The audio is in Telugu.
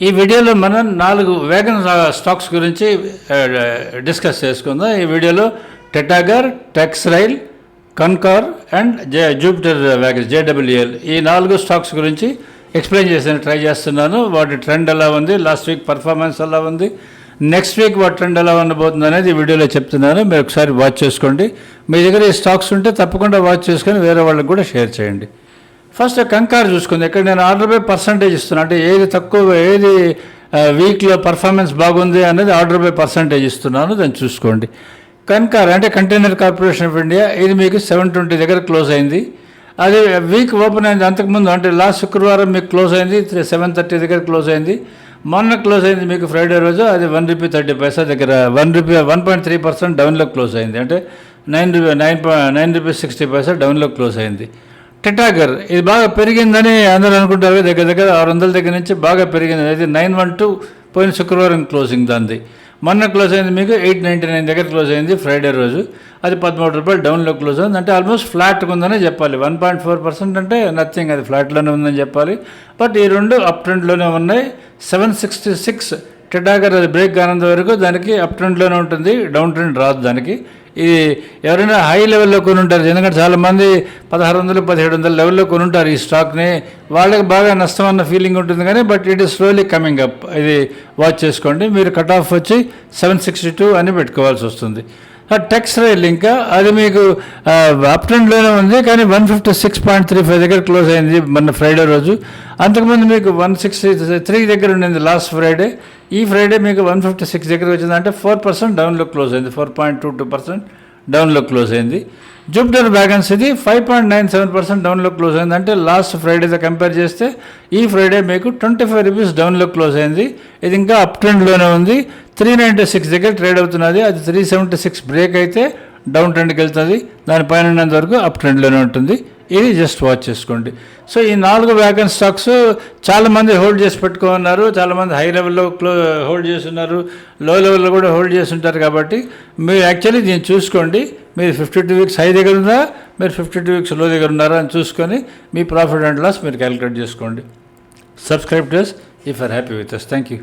ఈ వీడియోలో మనం 4 వ్యాగన్ స్టాక్స్ గురించి డిస్కస్ చేసుకుందాం. ఈ వీడియోలో Titagarh, Tex rail, Concor and Jupiter wagons JWL ఈ 4 స్టాక్స్ గురించి ఎక్స్ప్లెయిన్ చేసేందుకు ట్రై చేస్తున్నాను. వాటి ట్రెండ్ ఎలా ఉంది, లాస్ట్ వీక్ పర్ఫార్మెన్స్ ఎలా ఉంది, నెక్స్ట్ వీక్ వాటి ట్రెండ్ ఎలా ఉండబోతుంది అనేది ఈ వీడియోలో చెప్తున్నాను. మీరు ఒకసారి వాచ్ చేసుకోండి. మీ దగ్గర ఈ స్టాక్స్ ఉంటే తప్పకుండా వాచ్ చేసుకొని వేరే వాళ్ళకి కూడా షేర్ చేయండి. ఫస్ట్ కంకార్ చూసుకుంది. ఇక్కడ నేను ఆర్డర్ బై పర్సంటేజ్ ఇస్తున్నాను. అంటే ఏది తక్కువ, ఏది వీక్లో పర్ఫార్మెన్స్ బాగుంది అనేది ఆర్డర్ బై పర్సంటేజ్ ఇస్తున్నాను, దాన్ని చూసుకోండి. కన్కార్ అంటే కంటైనర్ కార్పొరేషన్ ఆఫ్ ఇండియా, ఇది మీకు 720 దగ్గర క్లోజ్ అయింది. అది వీక్ ఓపెన్ అయింది అంతకుముందు, అంటే లాస్ట్ శుక్రవారం మీకు క్లోజ్ అయింది 730 దగ్గర క్లోజ్ అయింది. మొన్న క్లోజ్ అయింది మీకు ఫ్రైడే రోజు, అది ₹1.30 దగ్గర 1.3% డౌన్లో క్లోజ్ అయింది. అంటే ₹9.60 డౌన్లో క్లోజ్ అయింది. టెటాగర్ ఇది బాగా పెరిగిందని అందరూ అనుకుంటారు. దగ్గర 600 దగ్గర నుంచి బాగా పెరిగింది. అది 912 పోయిన శుక్రవారం క్లోజింగ్ దాన్ని. మొన్న క్లోజ్ అయింది మీకు 899 దగ్గర క్లోజ్ అయింది ఫ్రైడే రోజు. అది ₹13 డౌన్లో క్లోజ్ అయింది. అంటే ఆల్మోస్ట్ ఫ్లాట్గా ఉందనే చెప్పాలి. 1.4% అంటే నథింగ్, అది ఫ్లాట్లోనే ఉందని చెప్పాలి. బట్ ఈ రెండు అప్ ట్రెండ్లోనే ఉన్నాయి. 766 టెటాగర్ అది బ్రేక్ కానంత వరకు దానికి అప్ ట్రెండ్లోనే ఉంటుంది, డౌన్ ట్రెండ్ రాదు దానికి. ఇది ఎవరైనా హై లెవెల్లో కొని ఉంటారు, ఎందుకంటే చాలామంది 1600, 1700 లెవెల్లో కొని ఉంటారు ఈ స్టాక్ని. వాళ్ళకి బాగా నష్టం అన్న ఫీలింగ్ ఉంటుంది కానీ but it is slowly coming up. ఇది వాచ్ చేసుకోండి. మీరు కట్ ఆఫ్ వచ్చి 762 అని పెట్టుకోవాల్సి వస్తుంది. టెక్స్ రైల్ ఇంకా అది మీకు అప్ ట్రెండ్లోనే ఉంది, కానీ 156.35 దగ్గర క్లోజ్ అయింది మొన్న ఫ్రైడే రోజు. అంతకుముందు మీకు 163 దగ్గర ఉండింది లాస్ట్ ఫ్రైడే. ఈ ఫ్రైడే మీకు 156 దగ్గర వచ్చింది, అంటే 4% డౌన్లో క్లోజ్ అయింది. 4.22% డౌన్లో క్లోజ్ అయింది. జూపిటర్ వ్యాగన్స్ ఇది 5.97% డౌన్లో క్లోజ్ అయింది. అంటే లాస్ట్ ఫ్రైడేతో కంపేర్ చేస్తే ఈ ఫ్రైడే మీకు ₹25 డౌన్లో క్లోజ్ అయింది. ఇది ఇంకా అప్ ట్రెండ్లోనే ఉంది. 396 దగ్గర ట్రేడ్ అవుతున్నది. అది 376 బ్రేక్ అయితే డౌన్ ట్రెండ్కి వెళ్తుంది. దానిపైన ఉన్నంత వరకు అప్ ట్రెండ్లోనే ఉంటుంది. ఇది జస్ట్ వాచ్ చేసుకోండి. సో ఈ 4 వ్యాగన్ స్టాక్స్ చాలామంది హోల్డ్ చేసి పెట్టుకున్నారు. చాలామంది హై లెవెల్లో హోల్డ్ చేస్తున్నారు, లో లెవెల్లో కూడా హోల్డ్ చేస్తుంటారు. కాబట్టి మీరు యాక్చువల్లీ దీన్ని చూసుకోండి. మీరు 52 వీక్స్ హై దగ్గర ఉందా, మీరు 52 వీక్స్ లో దగ్గర ఉన్నారా అని చూసుకొని మీ ప్రాఫిట్ అండ్ లాస్ మీరు క్యాలిక్యులేట్ చేసుకోండి. Subscribe to us if you are happy with us. Thank you.